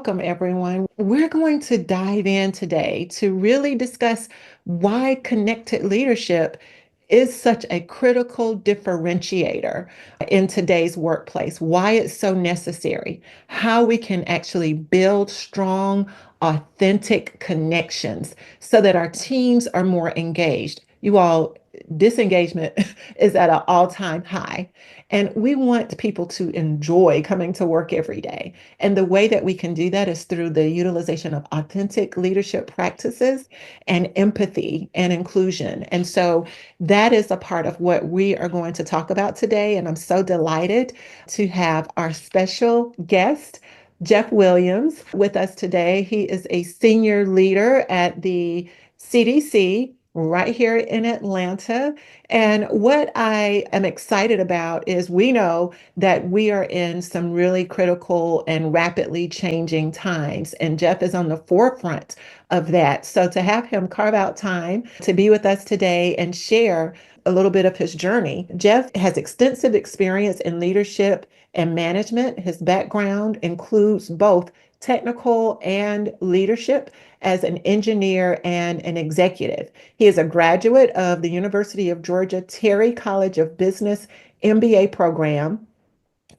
welcome everyone. We're going to dive in today to really discuss why connected leadership is such a critical differentiator in today's workplace, why it's so necessary, how we can actually build strong, authentic connections so that our teams are more engaged. You all, disengagement is at an all-time high. And we want people to enjoy coming to work every day. And the way that we can do that is through the utilization of authentic leadership practices and empathy and inclusion. And so that is a part of what we are going to talk about today. And I'm so delighted to have our special guest, Jeff Williams, with us today. He is a senior leader at the CDC right here in Atlanta. And what I am excited about is we know that we are in some really critical and rapidly changing times, and Jeff is on the forefront of that. So to have him carve out time to be with us today and share a little bit of his journey. Jeff has extensive experience in leadership and management. His background includes both technical and leadership as an engineer and an executive. He is a graduate of the University of Georgia Terry College of Business MBA program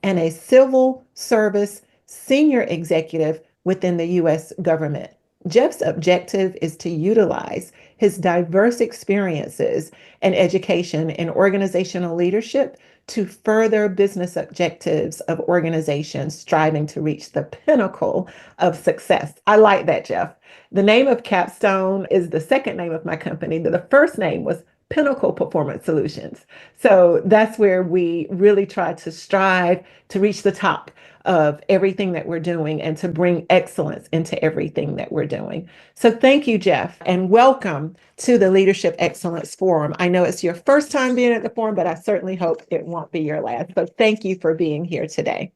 and a civil service senior executive within the U.S. government. Jeff's objective is to utilize his diverse experiences and education in organizational leadership to further business objectives of organizations striving to reach the pinnacle of success. I like that, Jeff. The name of Capstone is the second name of my company. The first name was Pinnacle Performance Solutions. So that's where we really try to strive to reach the top of everything that we're doing and to bring excellence into everything that we're doing. So thank you, Jeff, and welcome to the Leadership Excellence Forum. I know it's your first time being at the forum, but I certainly hope it won't be your last. So thank you for being here today.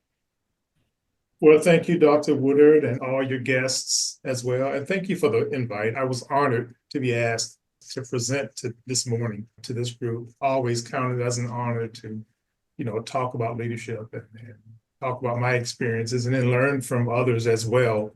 Well, thank you, Dr. Woodard, and all your guests as well. And thank you for the invite. I was honored to be asked to present to this morning to this group. Always counted as an honor to, talk about leadership and talk about my experiences and then learn from others as well.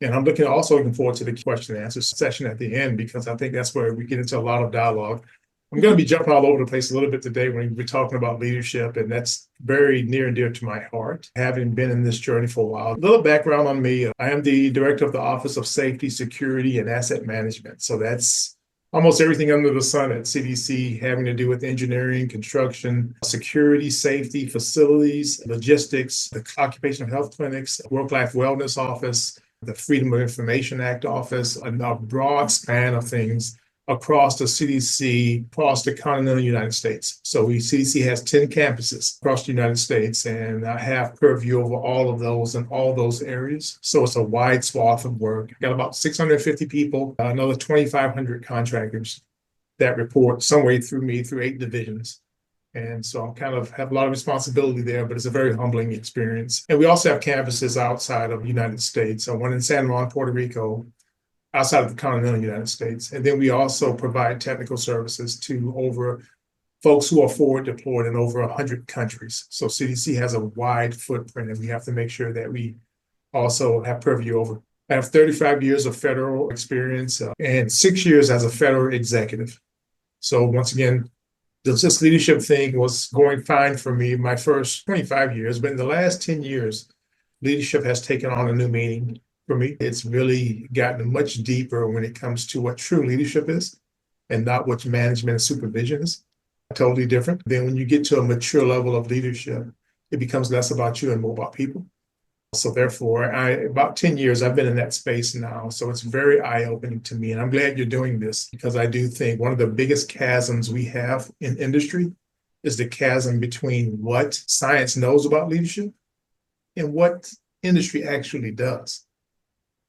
And I'm looking forward to the question and answer session at the end, because I think that's where we get into a lot of dialogue. I'm going to be jumping all over the place a little bit today when we're talking about leadership, and that's very near and dear to my heart, having been in this journey for a while. A little background on me. I am the director of the Office of Safety, Security, and Asset Management. So that's almost everything under the sun at CDC, having to do with engineering, construction, security, safety, facilities, logistics, the occupational health clinics, work-life wellness office, the Freedom of Information Act office, a broad span of things across the CDC, across the continental United States. So CDC has 10 campuses across the United States, and I have purview over all of those and all those areas. So it's a wide swath of work. Got about 650 people, another 2,500 contractors that report some way through me through 8 divisions. And so I kind of have a lot of responsibility there, but it's a very humbling experience. And we also have campuses outside of the United States. So one in San Juan, Puerto Rico, outside of the continental United States. And then we also provide technical services to over folks who are forward deployed in over 100 countries. So CDC has a wide footprint, and we have to make sure that we also have purview over. I have 35 years of federal experience and 6 years as a federal executive. So once again, this leadership thing was going fine for me my first 25 years, but in the last 10 years, leadership has taken on a new meaning. For me, it's really gotten much deeper when it comes to what true leadership is and not what management and supervision is. Totally different. Then when you get to a mature level of leadership, it becomes less about you and more about people. So therefore, about 10 years, I've been in that space now. So it's very eye-opening to me. And I'm glad you're doing this, because I do think one of the biggest chasms we have in industry is the chasm between what science knows about leadership and what industry actually does.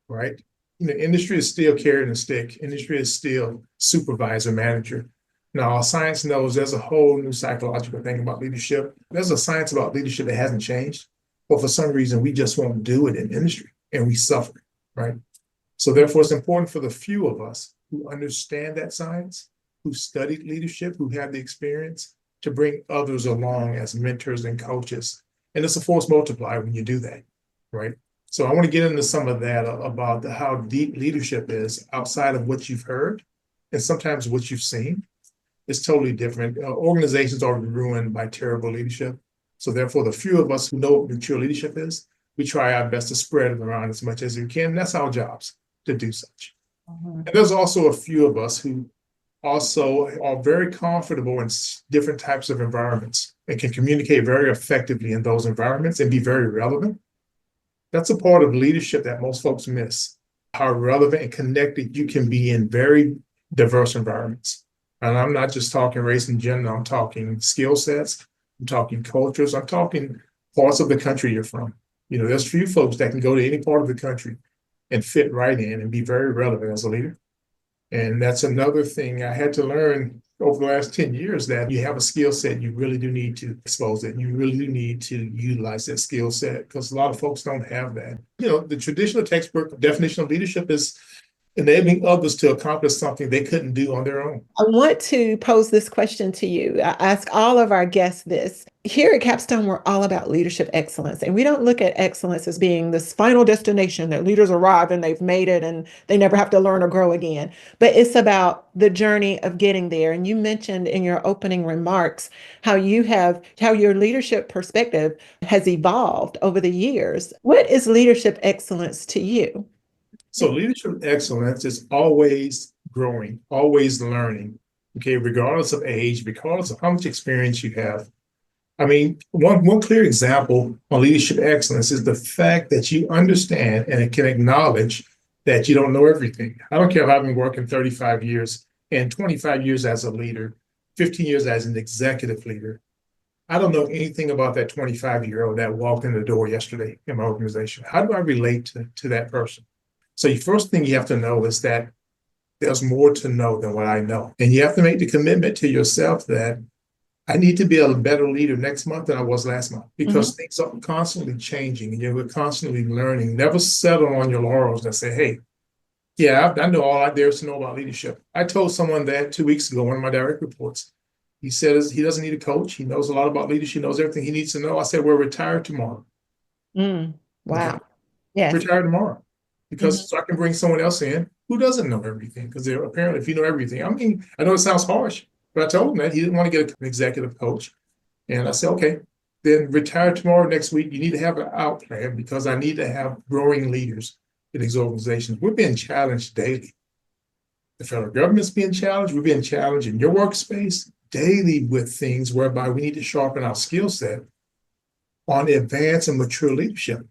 Right? Industry is still carrying a stick. Industry is still supervisor, manager. Now, science knows there's a whole new psychological thing about leadership. There's a science about leadership that hasn't changed, but for some reason, we just won't do it in industry, and we suffer, right? So therefore, it's important for the few of us who understand that science, who studied leadership, who have the experience, to bring others along as mentors and coaches. And it's a force multiplier when you do that, right? So I want to get into some of that about how deep leadership is outside of what you've heard and sometimes what you've seen. It's totally different. Organizations are ruined by terrible leadership. So therefore, the few of us who know what mature leadership is, we try our best to spread it around as much as we can. That's our jobs to do such. Mhm. And there's also a few of us who also are very comfortable in different types of environments and can communicate very effectively in those environments and be very relevant. That's a part of leadership that most folks miss, how relevant and connected you can be in very diverse environments. And I'm not just talking race and gender, I'm talking skill sets, I'm talking cultures, I'm talking parts of the country you're from. There's few folks that can go to any part of the country and fit right in and be very relevant as a leader. And that's another thing I had to learn over the last 10 years, that you have a skill set, you really do need to expose it. You really do need to utilize that skill set because a lot of folks don't have that. The traditional textbook definition of leadership is enabling others to accomplish something they couldn't do on their own. I want to pose this question to you. I ask all of our guests this. Here at Capstone, we're all about leadership excellence, and we don't look at excellence as being this final destination that leaders arrive and they've made it and they never have to learn or grow again. But it's about the journey of getting there. And you mentioned in your opening remarks how your leadership perspective has evolved over the years. What is leadership excellence to you? So leadership excellence is always growing, always learning, okay, regardless of age, regardless of how much experience you have. I mean, one clear example on leadership excellence is the fact that you understand and can acknowledge that you don't know everything. I don't care if I've been working 35 years and 25 years as a leader, 15 years as an executive leader. I don't know anything about that 25-year-old that walked in the door yesterday in my organization. How do I relate to that person? So the first thing you have to know is that there's more to know than what I know. And you have to make the commitment to yourself that I need to be a better leader next month than I was last month because things are constantly changing and you're constantly learning. Never settle on your laurels and say, hey, yeah, I know all there is to know about leadership. I told someone that 2 weeks ago, one of my direct reports. He says he doesn't need a coach. He knows a lot about leadership. He knows everything he needs to know. I said, we're retired tomorrow. Mm, Okay. wow. Yes. Retire tomorrow Mhm. because so I can bring someone else in who doesn't know everything because they're apparently if you know everything. I mean, I know it sounds harsh, but I told him that he didn't want to get an executive coach. And I said, okay, then retire tomorrow next week. You need to have an out plan because I need to have growing leaders in these organizations. We're being challenged daily. The federal government's being challenged. We're being challenged in your workspace daily with things whereby we need to sharpen our skill set on advanced and mature leadership.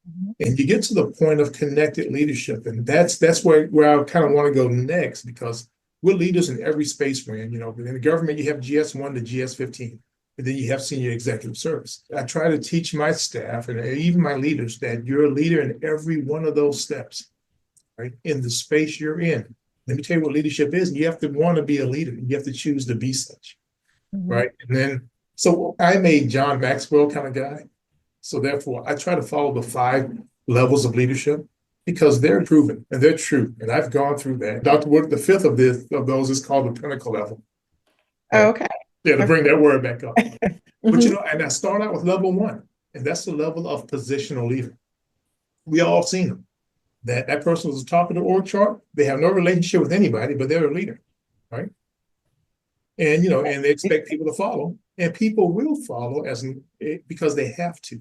Mhm. And you get to the point of connected leadership. And that's where I kind of want to go next because we're leaders in every space we're in. In the government, you have GS1 to GS15, and then you have senior executive service. I try to teach my staff and even my leaders that you're a leader in every one of those steps, right? In the space you're in. Let me tell you what leadership is. You have to want to be a leader. You have to choose to be such, Mhm. right? And then, so I'm a John Maxwell kind of guy. So therefore, I try to follow the 5 levels of leadership because they're proven and they're true. And I've gone through that. Dr. Wood, the fifth of those is called the pinnacle level. Oh, Right? okay. Yeah, to Okay. bring that word back up. But Mhm. and I start out with level 1, and that's the level of positional leader. We all seen them. That person was the top of the org chart. They have no relationship with anybody, but they're a leader, right? And and they expect people to follow, and people will follow because they have to.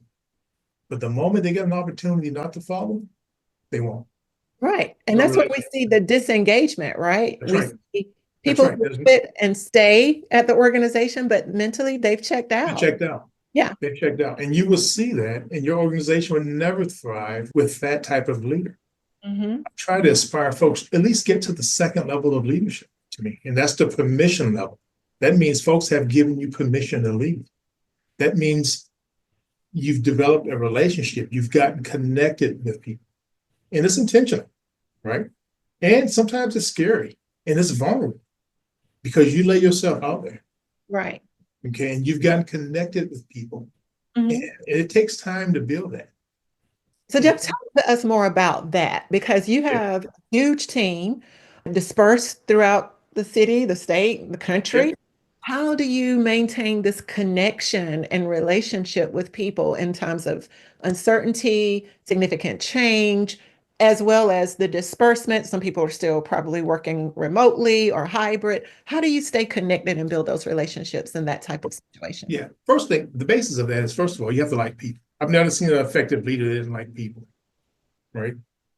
But the moment they get an opportunity not to follow, they won't. Right. And No that's what we relationship. see the disengagement, right? That's We right. see That's people right. who fit and stay at the organization, but mentally they've checked They out. checked out. Yeah. They checked out. And you will see that, and your organization will never thrive with that type of leader. Hmm. I try to aspire folks at least get to the second level of leadership to me, and that's the permission level. That means folks have given you permission to lead. That means you've developed a relationship, you've gotten connected with people, and it's intentional, right? And sometimes it's scary and it's vulnerable because you lay yourself out there, Right. okay? And you've gotten connected with people, and Hmm. it takes time to build that. So And Jeff, talk to us more about that because you yeah, have a huge team dispersed throughout the city, the state, the yeah, country. How do you maintain this connection and relationship with people in times of uncertainty, significant change, as well as the disbursement? Some people are still probably working remotely or hybrid. How do you stay connected and build those relationships in that type of situation? Yeah. First thing, the basis of that is, first of all, you have to like people. I've never seen an effective leader that doesn't like people, right?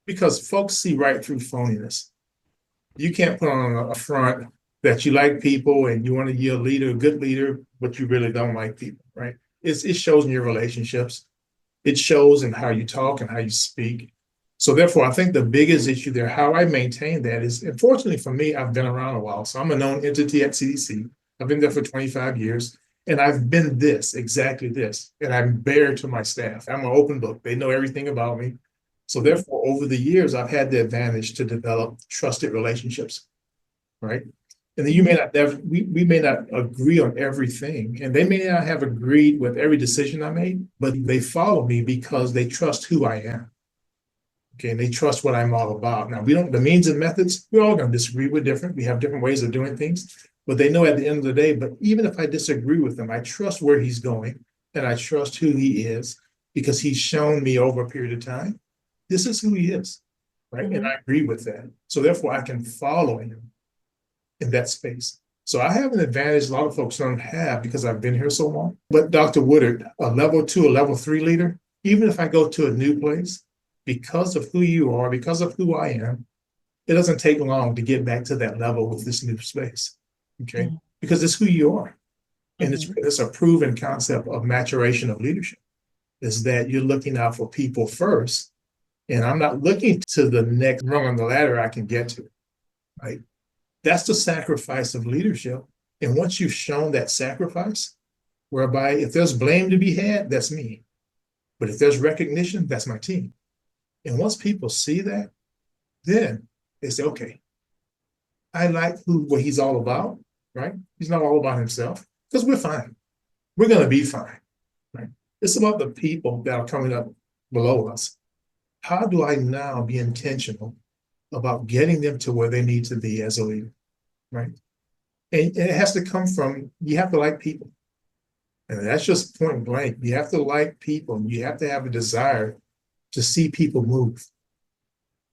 Because folks see right through phoniness. You can't put on a front that you like people and you want to be a leader, a good leader, but you really don't like people, right? It shows in your relationships. It shows in how you talk and how you speak. So therefore, I think the biggest issue there, how I maintain that is, unfortunately for me, I've been around a while. So I'm a known entity at CDC. I've been there for 25 years. And I've been this, exactly this. And I'm bare to my staff. I'm an open book. They know everything about me. So therefore, over the years, I've had the advantage to develop trusted relationships, right? And then you may not never, we may not agree on everything, and they may not have agreed with every decision I made, but they follow me because they trust who I am. Okay, and they trust what I'm all about. Now, we don't, the means and methods, we're all going to disagree. We're different. We have different ways of doing things, but they know at the end of the day, but even if I disagree with them, I trust where he's going and I trust who he is because he's shown me over a period of time, this is who he is, right? And I agree with that. So therefore, I can follow him in that space. So I have an advantage a lot of folks don't have because I've been here so long. But Dr. Woodard, a level 2, a level 3 leader, even if I go to a new place, because of who you are, because of who I am, it doesn't take long to get back to that level with this new space. Okay. Mm-hmm. Because it's who you are. And Mm-hmm. it's a proven concept of maturation of leadership, is that you're looking out for people first. And I'm not looking to the next rung on the ladder I can get to, right? That's the sacrifice of leadership. And once you've shown that sacrifice, whereby if there's blame to be had, that's me. But if there's recognition, that's my team. And once people see that, then they say, okay, I like what he's all about, right? He's not all about himself because we're fine. We're going to be fine, right? It's about the people that are coming up below us. How do I now be intentional about getting them to where they need to be as a leader, right? And it has to come from, you have to like people. And that's just point blank. You have to like people. You have to have a desire to see people move.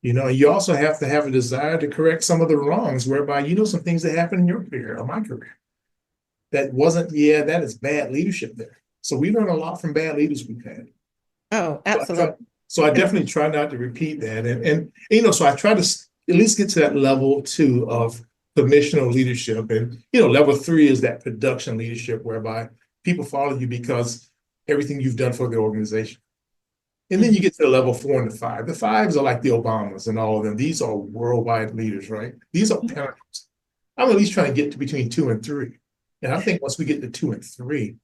You know, you also have to have a desire to correct some of the wrongs, whereby you know some things that happened in your career or my career that wasn't, yeah, that is bad leadership there. So we learn a lot from bad leaders we've had. Oh, So I, try, absolutely. so I definitely try not to repeat that. And you know, so I try to at least get to that level 2 of permissional leadership. And, you know, level 3 is that production leadership, whereby people follow you because everything you've done for the organization. And then you get to the level 4 and the 5. The 5s are like the Obamas and all of them. These are worldwide leaders, right? These are parents. I'm at least trying to get to between 2 and 3. And I think once we get to 2 and 3,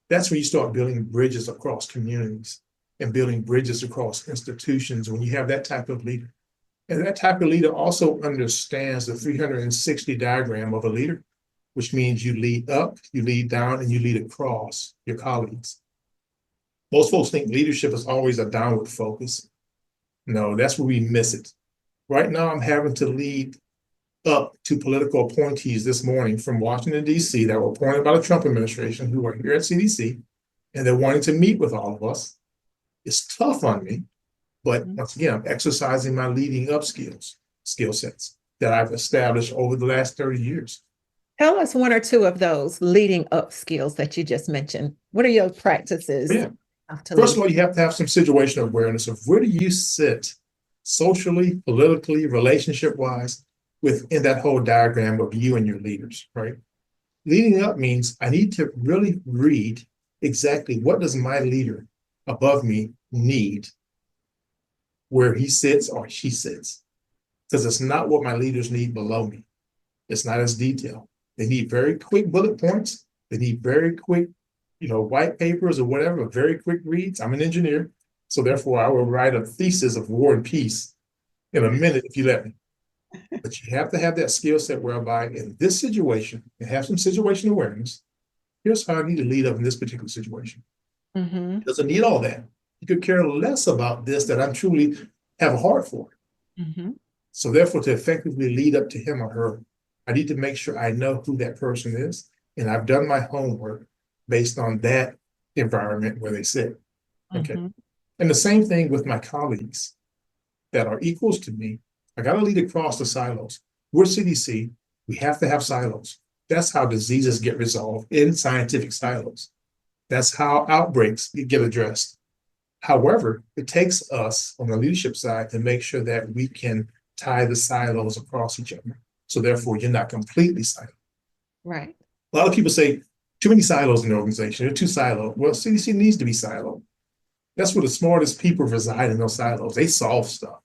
that's when you start building bridges across communities and building bridges across institutions when you have that type of leader. And that type of leader also understands the 360 diagram of a leader, which means you lead up, you lead down, and you lead across your colleagues. Most folks think leadership is always a downward focus. No, that's where we miss it. Right now, I'm having to lead up to political appointees this morning from Washington, D.C., that were appointed by the Trump administration, who are here at CDC, and they're wanting to meet with all of us. It's tough on me, but once again, I'm exercising my leading up skill sets that I've established over the last 30 years. Tell us one or two of those leading up skills that you just mentioned. What are your practices Yeah. to First lead? of all, you have to have some situational awareness of where do you sit socially, politically, relationship wise within that whole diagram of you and your leaders, right? Leading up means I need to really read exactly what does my leader above me need where he sits or she sits, because it's not what my leaders need below me. It's not as detailed. They need very quick bullet points. They need very quick, you know, white papers or whatever, very quick reads. I'm an engineer, so therefore I will write a thesis of war and peace in a minute if you let me. But you have to have that skill set whereby in this situation, and have some situational awareness, here's how I need to lead up in this particular situation. Mm-hmm. It doesn't need all that. You could care less about this that I'm truly have a heart for. Mm-hmm. So therefore, to effectively lead up to him or her, I need to make sure I know who that person is. And I've done my homework based on that environment where they sit. Okay. Mhm. And the same thing with my colleagues that are equals to me. I got to lead across the silos. We're CDC. We have to have silos. That's how diseases get resolved in scientific silos. That's how outbreaks get addressed. However, it takes us on the leadership side to make sure that we can tie the silos across each other. So therefore, you're not completely siloed. Right. A lot of people say too many silos in the organization. They're too siloed. Well, CDC needs to be siloed. That's where the smartest people reside in those silos. They solve stuff.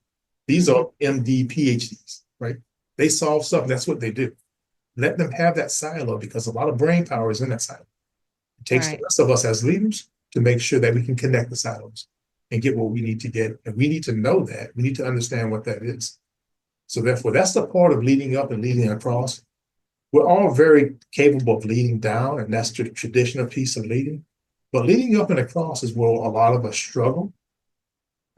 These Mhm. are MD, PhDs, right? They solve stuff. That's what they do. Let them have that silo because a lot of brain power is in that silo. It takes the Right. rest of us as leaders to make sure that we can connect the silos and get what we need to get. And we need to know that. We need to understand what that is. So therefore, that's the part of leading up and leading across. We're all very capable of leading down, and that's the traditional piece of leading. But leading up and across is where a lot of us struggle.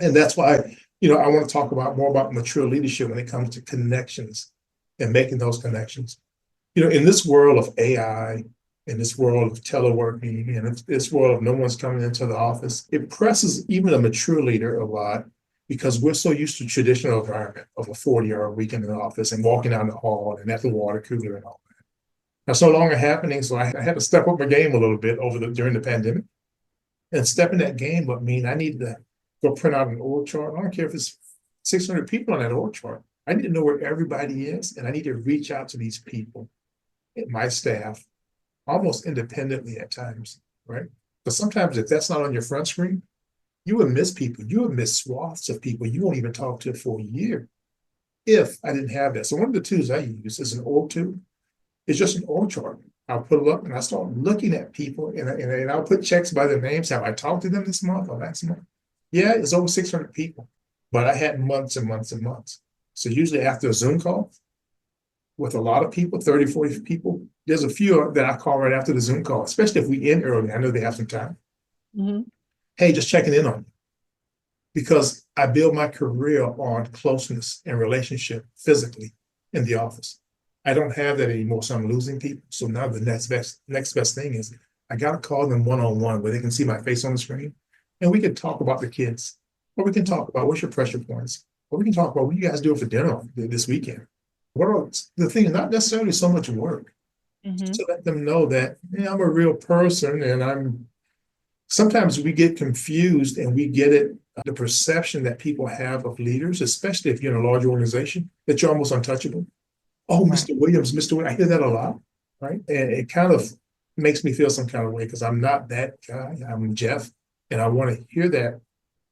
And that's why, I want to talk about more about mature leadership when it comes to connections and making those connections. In this world of AI, in this world of teleworking, and this world of no one's coming into the office, it presses even a mature leader a lot because we're so used to traditional environment of a 40-hour week in the office and walking down the hall and at the water cooler and all that. That's no longer happening. So I had to step up my game a little bit during the pandemic. And stepping that game up mean I need to go print out an org chart. I don't care if it's 600 people on that org chart. I need to know where everybody is, and I need to reach out to these people, my staff, almost independently at times, right? But sometimes if that's not on your front screen, you would miss people. You would miss swaths of people you won't even talk to for a year if I didn't have that. So one of the tools I use is an org tool. It's just an org chart. I'll put it up and I start looking at people and I'll put checks by their names. Have I talked to them this month or last month? Yeah, it's over 600 people, but I had months and months and months. So usually after a Zoom call with a lot of people, 30, 40 people, there's a few that I call right after the Zoom call, especially if we end early. I know they have some time. Mhm. Hey, just checking in on you because I build my career on closeness and relationship physically in the office. I don't have that anymore, so I'm losing people. So now the next best thing is I got to call them one-on-one where they can see my face on the screen, and we can talk about the kids, or we can talk about what's your pressure points, or we can talk about what you guys doing for dinner this weekend. What are the things? Not necessarily so much work, just Mhm. to let them know that I'm a real person, and sometimes we get confused and we get it, the perception that people have of leaders, especially if you're in a large organization, that you're almost untouchable. Oh, Right. Mr. Williams, Mr. Williams, I hear that a lot, right? And it kind of makes me feel some kind of way because I'm not that guy. I'm Jeff, and I want to hear that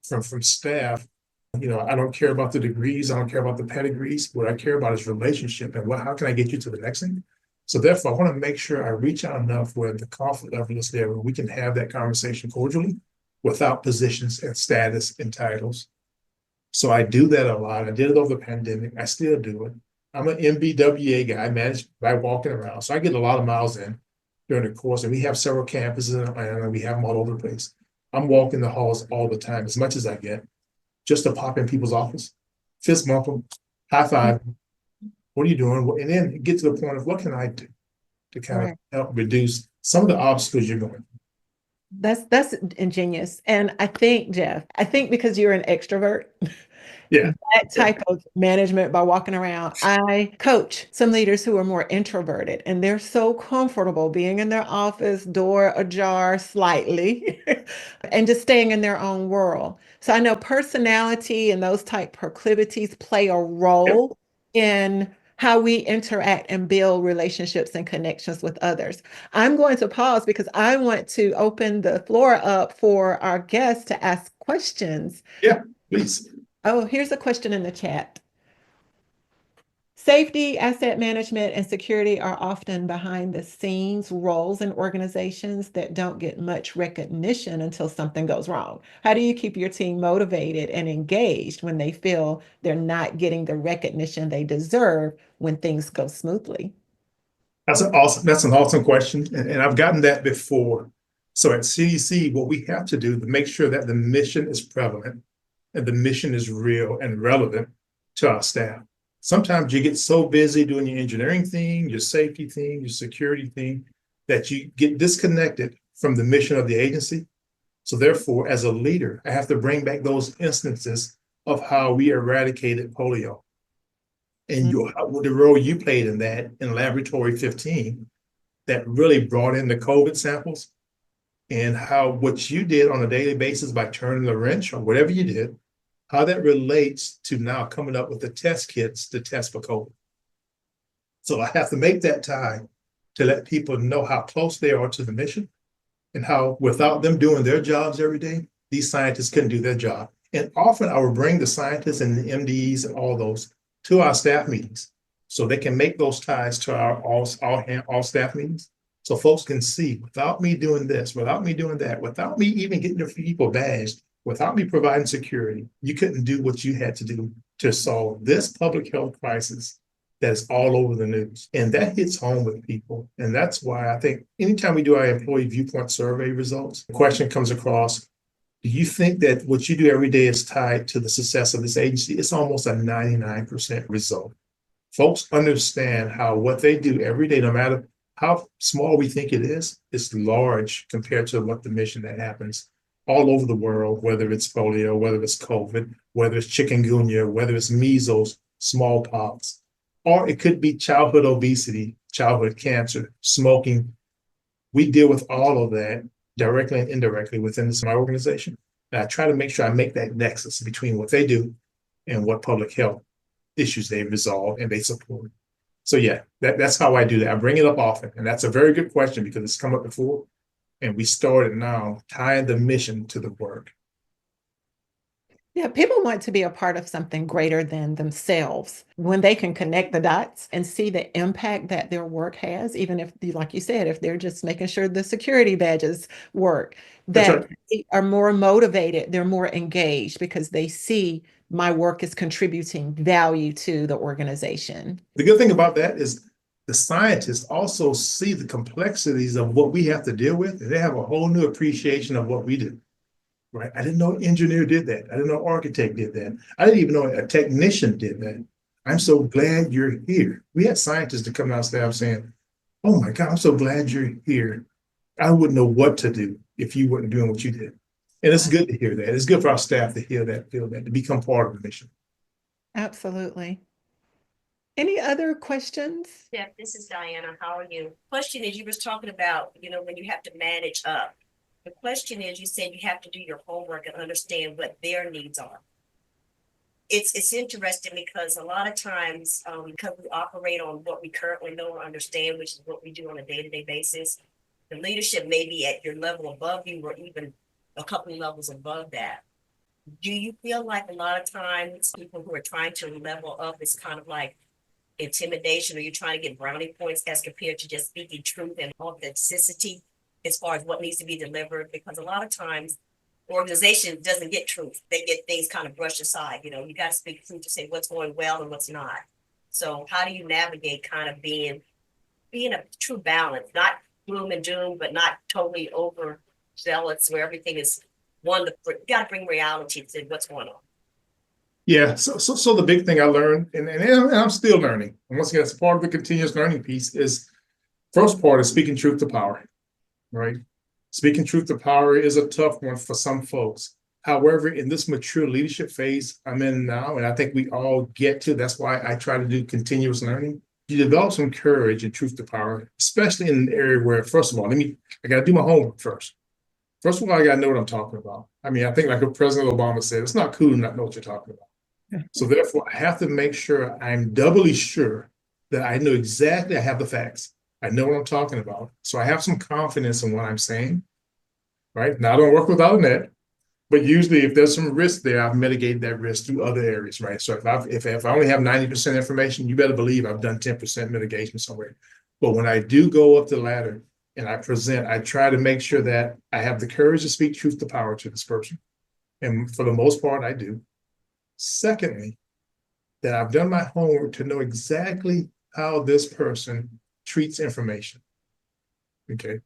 from staff. I don't care about the degrees. I don't care about the pedigrees. What I care about is relationship and how can I get you to the next thing? So therefore, I want to make sure I reach out enough where the confidence level is there, where we can have that conversation cordially without positions and status and titles. So I do that a lot. I did it over the pandemic. I still do it. I'm an MBWA guy, managed by walking around. So I get a lot of miles in during the course. And we have several campuses in Atlanta. And we have them all over the place. I'm walking the halls all the time, as much as I get, just to pop in people's office, fist bump them, high five. What are you doing? And then get to the point of what can I do to kind of Right. help reduce some of the obstacles you're going. That's ingenious. And I think, Jeff, I think because you're an extrovert, Yeah. that type of management by walking around. I coach some leaders who are more introverted and they're so comfortable being in their office, door ajar slightly, and just staying in their own world. So I know personality and those type proclivities play a Yep. role in how we interact and build relationships and connections with others. I'm going to pause because I want to open the floor up for our guests to ask questions. Yeah. Please. Oh, here's a question in the chat. Safety, asset management, and security are often behind the scenes roles in organizations that don't get much recognition until something goes wrong. How do you keep your team motivated and engaged when they feel they're not getting the recognition they deserve when things go smoothly? That's an awesome question. And I've gotten that before. So at CDC, what we have to do to make sure that the mission is prevalent and the mission is real and relevant to our staff. Sometimes you get so busy doing your engineering thing, your safety thing, your security thing, that you get disconnected from the mission of the agency. So therefore, as a leader, I have to bring back those instances of how we eradicated polio and the role you played in that in Laboratory 15 that really brought in the COVID samples and how what you did on a daily basis by turning the wrench or whatever you did, how that relates to now coming up with the test kits to test for COVID. So I have to make that tie to let people know how close they are to the mission and how without them doing their jobs every day, these scientists couldn't do their job. And often I will bring the scientists and the MDs and all those to our staff meetings so they can make those ties to our all staff meetings. So folks can see without me doing this, without me doing that, without me even getting the people badged, without me providing security, you couldn't do what you had to do to solve this public health crisis that is all over the news. And that hits home with people. And that's why I think anytime we do our employee viewpoint survey results, the question comes across, do you think that what you do every day is tied to the success of this agency? It's almost a 99% result. Folks understand how what they do every day, no matter how small we think it is large compared to what the mission that happens all over the world, whether it's polio, whether it's COVID, whether it's chikungunya, whether it's measles, smallpox, or it could be childhood obesity, childhood cancer, smoking. We deal with all of that directly and indirectly within my organization. And I try to make sure I make that nexus between what they do and what public health issues they resolve and they support. So yeah, that's how I do that. I bring it up often. And that's a very good question because it's come up before. And we started now tying the mission to the work. Yeah, people want to be a part of something greater than themselves when they can connect the dots and see the impact that their work has, even if, like you said, if they're just making sure the security badges work, That's that right. they are more motivated, they're more engaged because they see my work is contributing value to the organization. The good thing about that is the scientists also see the complexities of what we have to deal with, and they have a whole new appreciation of what we do. Right? I didn't know an engineer did that. I didn't know an architect did that. I didn't even know a technician did that. I'm so glad you're here. We had scientists that come out staff saying, oh my God, I'm so glad you're here. I wouldn't know what to do if you weren't doing what you did. And it's good to hear that. It's good for our staff to hear that, feel that, to become part of the mission. Absolutely. Any other questions? Jeff, this is Diana. How are you? Question is, you was talking about, when you have to manage up. The question is, you said you have to do your homework and understand what their needs are. It's interesting because a lot of times, because we operate on what we currently know or understand, which is what we do on a day-to-day basis, the leadership may be at your level above you or even a couple of levels above that. Do you feel like a lot of times people who are trying to level up is kind of like intimidation, or you're trying to get brownie points as compared to just speaking truth and authenticity as far as what needs to be delivered? Because a lot of times organization doesn't get truth. They get things kind of brushed aside. You got to speak truth to say what's going well and what's not. So how do you navigate kind of being a true balance, not gloom and doom, but not totally overzealous where everything is wonderful? You got to bring reality to what's going on. Yeah, so the big thing I learned, and I'm still learning, and once again, it's part of the continuous learning piece, is first part is speaking truth to power, right? Speaking truth to power is a tough one for some folks. However, in this mature leadership phase I'm in now, and I think we all get to, that's why I try to do continuous learning. You develop some courage and truth to power, especially in an area where, first of all, I got to do my homework first. First of all, I got to know what I'm talking about. I think like what President Obama said, it's not cool to not know what you're talking about. So therefore, I have to make sure I'm doubly sure that I know exactly, I have the facts. I know what I'm talking about. So I have some confidence in what I'm saying, right? Now, I don't work without a net, but usually if there's some risk there, I've mitigated that risk through other areas, right? So if I only have 90% information, you better believe I've done 10% mitigation somewhere. But when I do go up the ladder and I present, I try to make sure that I have the courage to speak truth to power to this person. And for the most part, I do. Secondly, that I've done my homework to know exactly how this person treats information. Okay.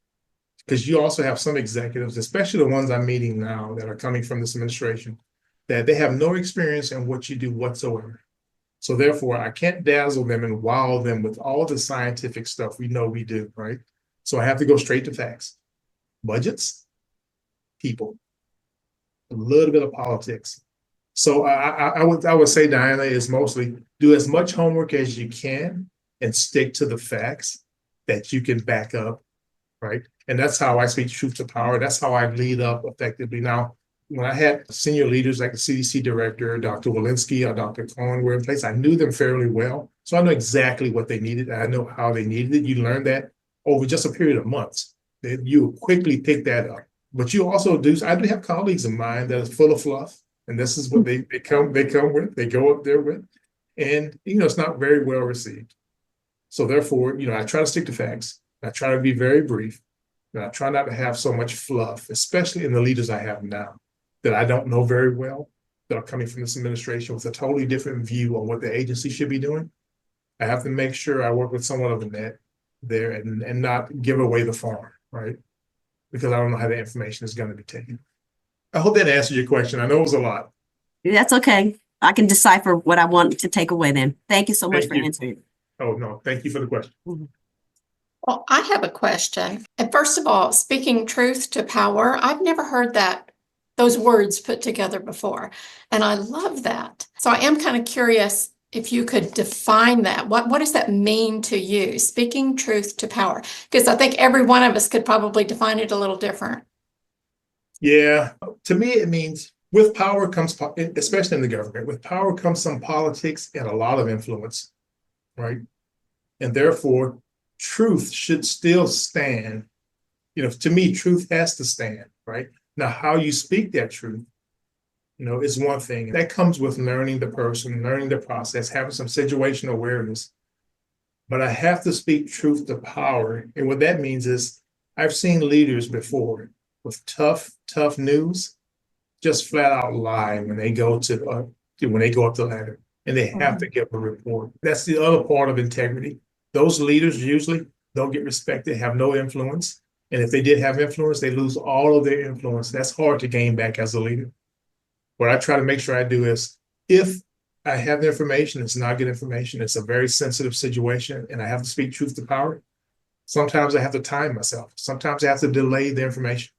Because you also have some executives, especially the ones I'm meeting now that are coming from this administration, that they have no experience in what you do whatsoever. So therefore, I can't dazzle them and wow them with all the scientific stuff we know we do, right? So I have to go straight to facts. Budgets, people, a little bit of politics. So I would say, Diana, is mostly do as much homework as you can and stick to the facts that you can back up, right? And that's how I speak truth to power. That's how I lead up effectively. Now, when I had senior leaders like the CDC director, Dr. Walensky or Dr. Cohen were in place, I knew them fairly well. So I know exactly what they needed. I know how they needed it. You learn that over just a period of months. That you quickly pick that up. But you also do, I do have colleagues of mine that are full of fluff. And this is what they come with, they go up there with. And it's not very well received. So therefore, I try to stick to facts. I try to be very brief. And I try not to have so much fluff, especially in the leaders I have now that I don't know very well, that are coming from this administration with a totally different view on what the agency should be doing. I have to make sure I work with somewhat of a net there and not give away the farm, right? Because I don't know how the information is going to be taken. I hope that answered your question. I know it was a lot. That's okay. I can decipher what I want to take away then. Thank you so much for answering. Oh, no, thank you for the question. Well, I have a question. And first of all, speaking truth to power, I've never heard those words put together before. And I love that. So I am kind of curious if you could define that. What does that mean to you? Speaking truth to power? Because I think every one of us could probably define it a little different. Yeah, to me, it means with power comes, especially in the government, with power comes some politics and a lot of influence, right? And therefore, truth should still stand. To me, truth has to stand, right? Now, how you speak that truth, is one thing. That comes with learning the person, learning the process, having some situational awareness. But I have to speak truth to power. And what that means is I've seen leaders before with tough news, just flat out lie when they go up the ladder and they have to give a report. That's the other part of integrity. Those leaders usually don't get respected, have no influence. And if they did have influence, they lose all of their influence. That's hard to gain back as a leader. What I try to make sure I do is if I have the information, it's not good information, it's a very sensitive situation, and I have to speak truth to power. Sometimes I have to time myself. Sometimes I have to delay the information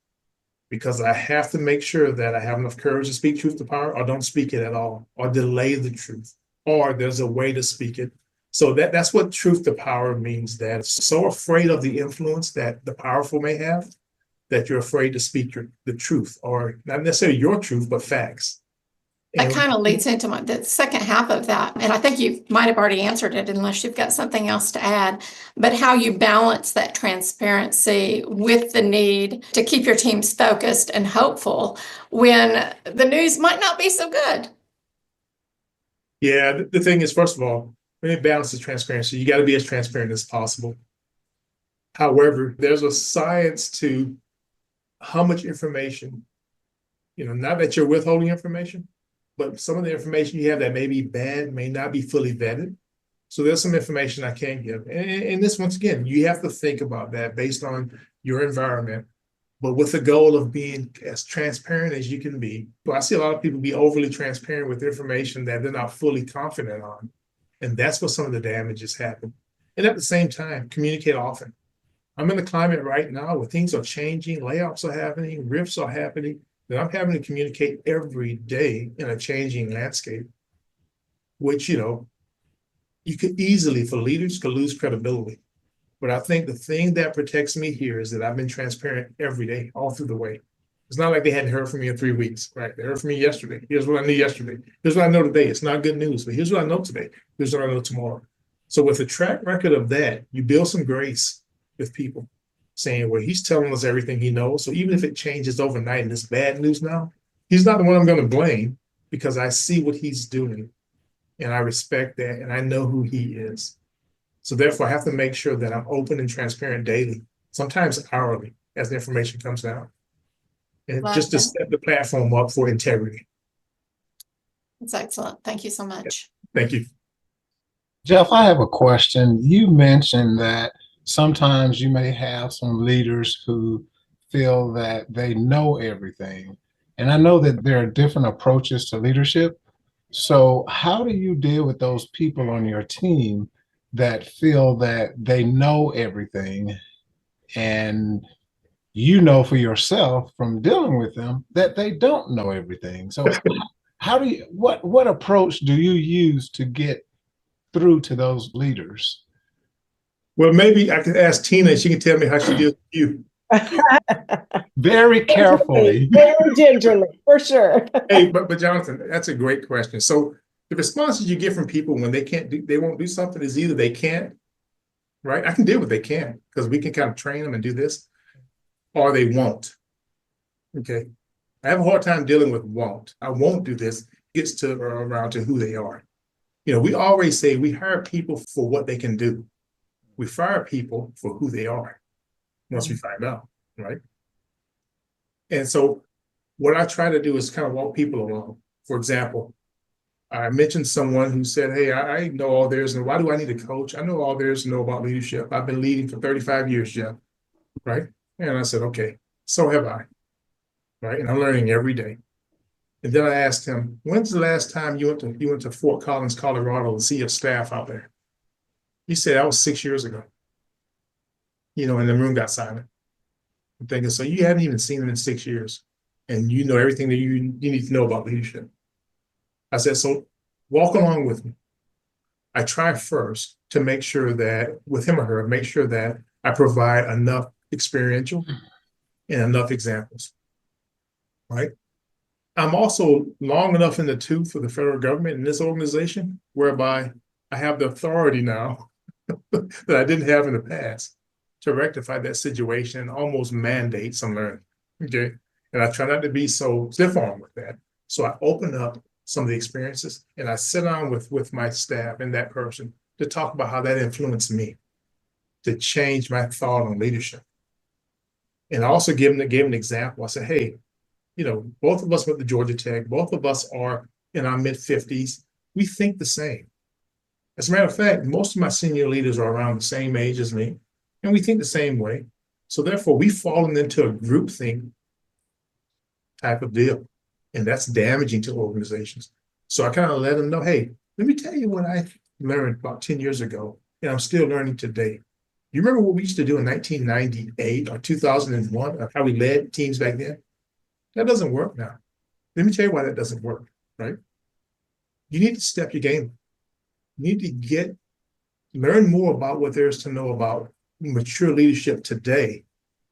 because I have to make sure that I have enough courage to speak truth to power or don't speak it at all or delay the truth or there's a way to speak it. So that's what truth to power means, that it's so afraid of the influence that the powerful may have that you're afraid to speak the truth, or not necessarily your truth, but facts. That kind of leads into the second half of that. And I think you might have already answered it unless you've got something else to add, but how you balance that transparency with the need to keep your teams focused and hopeful when the news might not be so good. Yeah, the thing is, first of all, when it balances transparency, you got to be as transparent as possible. However, there's a science to how much information, not that you're withholding information, but some of the information you have that may be bad may not be fully vetted. So there's some information I can't give. And this, once again, you have to think about that based on your environment, but with the goal of being as transparent as you can be. So I see a lot of people be overly transparent with information that they're not fully confident on. And that's where some of the damages happen. And at the same time, communicate often. I'm in a climate right now where things are changing, layoffs are happening, rifts are happening, that I'm having to communicate every day in a changing landscape, which, you could easily, for leaders, could lose credibility. But I think the thing that protects me here is that I've been transparent every day, all through the way. It's not like they hadn't heard from me in 3 weeks, right? They heard from me yesterday. Here's what I knew yesterday. Here's what I know today. It's not good news, but here's what I know today. Here's what I know tomorrow. So with a track record of that, you build some grace with people saying, well, he's telling us everything he knows. So even if it changes overnight and it's bad news now, he's not the one I'm going to blame because I see what he's doing and I respect that and I know who he is. So therefore, I have to make sure that I'm open and transparent daily, sometimes hourly, as the information comes out. And just to set the platform up for integrity. That's excellent. Thank you so much. Thank you. Jeff, I have a question. You mentioned that sometimes you may have some leaders who feel that they know everything. And I know that there are different approaches to leadership. So how do you deal with those people on your team that feel that they know everything And you know for yourself from dealing with them that they don't know everything. So how do you, what approach do you use to get through to those leaders? Well, maybe I could ask Tina and she can tell me how she deals with you. Very carefully. Very gingerly, for sure. Hey, but Jonathan, that's a great question. So the responses you get from people when they won't do something is either they can't, right? I can deal with they can't because we can kind of train them and do this, or they won't. Okay. I have a hard time dealing with won't. I won't do this gets to around to who they are. We always say we hire people for what they can do. We fire people for who they are once we find out, right? And so what I try to do is kind of walk people along. For example, I mentioned someone who said, hey, I know all there is, and why do I need a coach? I know all there is to know about leadership. I've been leading for 35 years, Jeff, right? And I said, okay, so have I, right? And I'm learning every day. And then I asked him, when's the last time you went to Fort Collins, Colorado to see your staff out there? He said, that was 6 years ago. And the room got silent. I'm thinking, so you haven't even seen them in 6 years, and you know everything that you need to know about leadership. I said, so walk along with me. I try first to make sure that with him or her, make sure that I provide enough experiential and enough examples, right? I'm also long enough in the tooth for the federal government in this organization, whereby I have the authority now that I didn't have in the past to rectify that situation and almost mandate some learning, okay? And I try not to be so stiff-armed with that. So I open up some of the experiences and I sit down with my staff and that person to talk about how that influenced me to change my thought on leadership. And I also gave an example. I said, hey, both of us went to Georgia Tech. Both of us are in our mid-50s. We think the same. As a matter of fact, most of my senior leaders are around the same age as me, and we think the same way. So therefore, we've fallen into a groupthink type of deal, and that's damaging to organizations. So I kind of let them know, hey, let me tell you what I learned about 10 years ago, and I'm still learning today. You remember what we used to do in 1998 or 2001, of how we led teams back then? That doesn't work now. Let me tell you why that doesn't work, right? You need to step your game. You need to learn more about what there is to know about mature leadership today,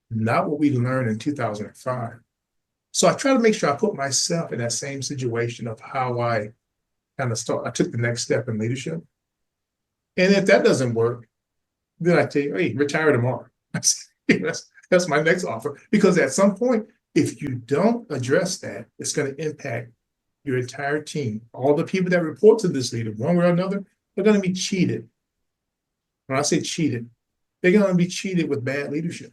not what we learned in 2005. So I try to make sure I put myself in that same situation of how I kind of I took the next step in leadership. And if that doesn't work, then I tell you, hey, retire tomorrow. That's my next offer. Because at some point, if you don't address that, it's going to impact your entire team. All the people that report to this leader, one way or another, they're going to be cheated. When I say cheated, they're going to be cheated with bad leadership.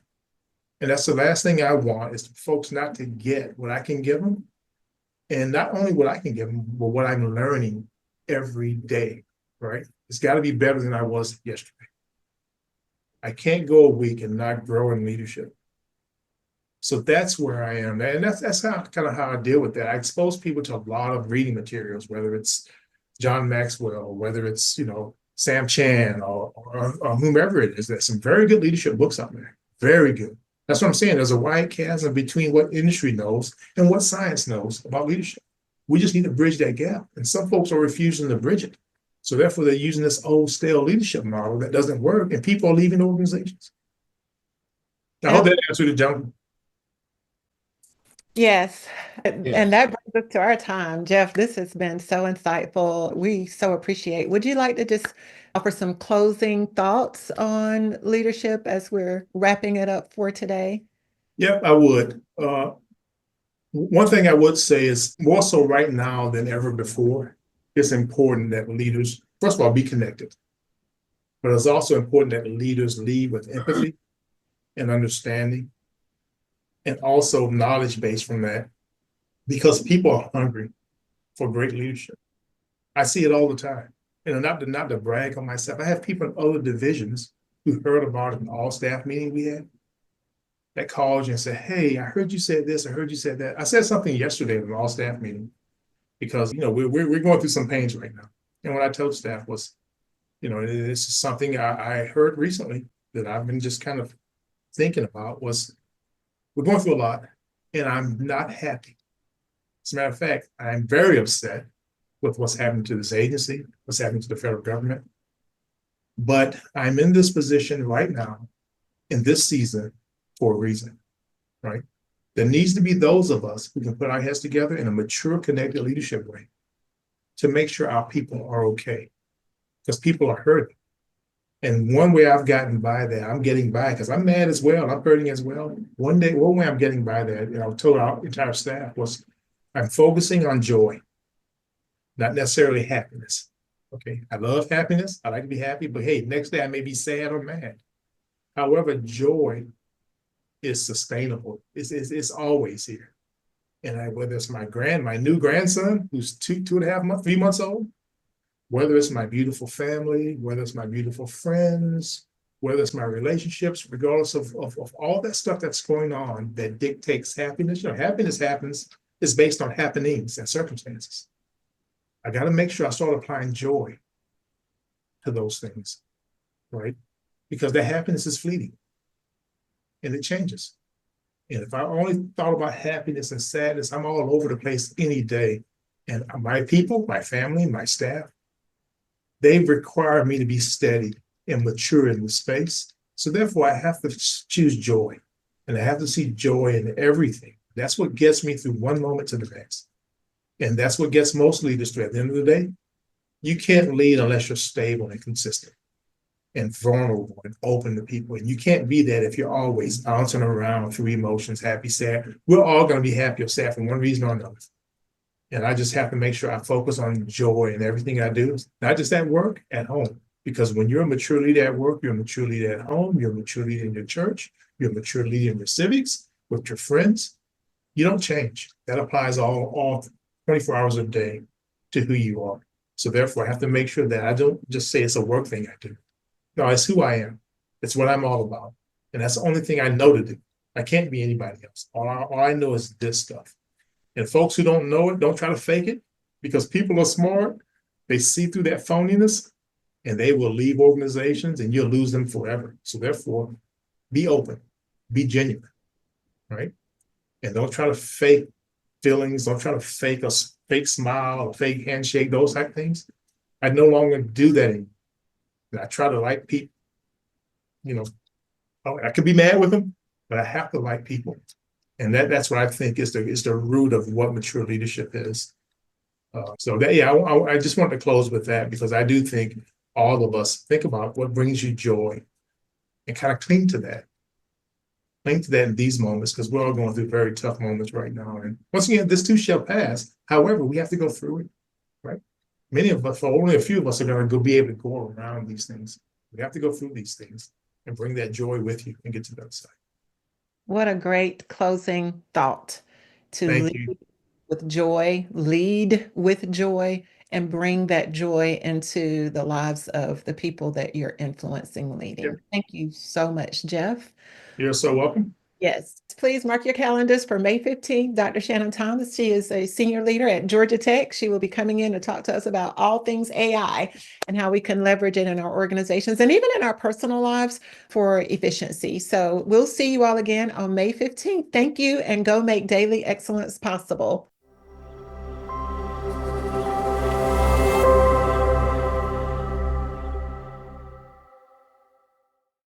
And that's the last thing I want, is for folks not to get what I can give them. And not only what I can give them, but what I'm learning every day, right? It's got to be better than I was yesterday. I can't go a week and not grow in leadership. So that's where I am. And that's kind of how I deal with that. I expose people to a lot of reading materials, whether it's John Maxwell, whether it's, Sam Chan or whomever it is. There's some very good leadership books out there. Very good. That's what I'm saying. There's a wide chasm between what industry knows and what science knows about leadership. We just need to bridge that gap. And some folks are refusing to bridge it. So therefore, they're using this old stale leadership model that doesn't work, and people are leaving organizations. I hope that answered it, gentlemen. Yes. Yes. And that brings us to our time. Jeff, this has been so insightful. We so appreciate. Would you like to just offer some closing thoughts on leadership as we're wrapping it up for today? Yep, I would. One thing I would say is more so right now than ever before, it's important that leaders, first of all, be connected. But it's also important that leaders lead with empathy and understanding, and also knowledge base from that, because people are hungry for great leadership. I see it all the time. And not to brag on myself, I have people in other divisions who heard about an all-staff meeting we had that called you and said, hey, I heard you said this, I heard you said that. I said something yesterday at an all-staff meeting because, we're going through some pains right now. And what I told staff was, this is something I heard recently that I've been just kind of thinking about was, we're going through a lot, and I'm not happy. As a matter of fact, I'm very upset with what's happening to this agency, what's happening to the federal government. But I'm in this position right now, in this season, for a reason, right? There needs to be those of us who can put our heads together in a mature, connected leadership way to make sure our people are okay, because people are hurting. And one way I've gotten by that, I'm getting by because I'm mad as well. I'm hurting as well. One way I'm getting by that, and I told our entire staff, was I'm focusing on joy, not necessarily happiness. Okay, I love happiness. I like to be happy, but hey, next day I may be sad or mad. However, joy is sustainable. It's always here. And whether it's my new grandson, who's 3 months old, whether it's my beautiful family, whether it's my beautiful friends, whether it's my relationships, regardless of all that stuff that's going on that dictates happiness. Happiness is based on happenings and circumstances. I got to make sure I start applying joy to those things, right? Because the happiness is fleeting and it changes. And if I only thought about happiness and sadness, I'm all over the place any day. And my people, my family, my staff, they require me to be steady and mature in the space. So therefore, I have to choose joy. And I have to see joy in everything. That's what gets me through one moment to the next. And that's what gets most leaders through. At the end of the day, you can't lead unless you're stable and consistent and vulnerable and open to people. And you can't be that if you're always bouncing around through emotions, happy, sad. We're all going to be happy or sad for one reason or another. And I just have to make sure I focus on joy in everything I do, not just at work, at home. Because when you're a mature leader at work, you're a mature leader at home, you're a mature leader in your church, you're a mature leader in your civics, with your friends, you don't change. That applies all 24 hours a day to who you are. So therefore, I have to make sure that I don't just say it's a work thing I do. No, it's who I am. It's what I'm all about. And that's the only thing I know to do. I can't be anybody else. All I know is this stuff. And folks who don't know it, don't try to fake it, because people are smart. They see through that phoniness and they will leave organizations and you'll lose them forever. So therefore, be open, be genuine, right? And don't try to fake feelings. Don't try to fake a fake smile, a fake handshake, those type of things. I no longer do that anymore. I try to like people. I could be mad with them, but I have to like people. And that's what I think is the root of what mature leadership is. I just wanted to close with that, because I do think all of us think about what brings you joy and kind of cling to that. Cling to that in these moments, because we're all going through very tough moments right now. And once again, this too shall pass. However, we have to go through it, right? Many of us, or only a few of us, are going to be able to go around these things. We have to go through these things and bring that joy with you and get to the other side. What a great closing thought, to Thank you. lead with joy, and bring that joy into the lives of the people that you're influencing, leading. Yep. Thank you so much, Jeff. You're so welcome. Yes, please mark your calendars for May 15th. Dr. Shannon Thomas, she is a senior leader at Georgia Tech. She will be coming in to talk to us about all things AI and how we can leverage it in our organizations and even in our personal lives for efficiency. So we'll see you all again on May 15th. Thank you, and go make daily excellence possible.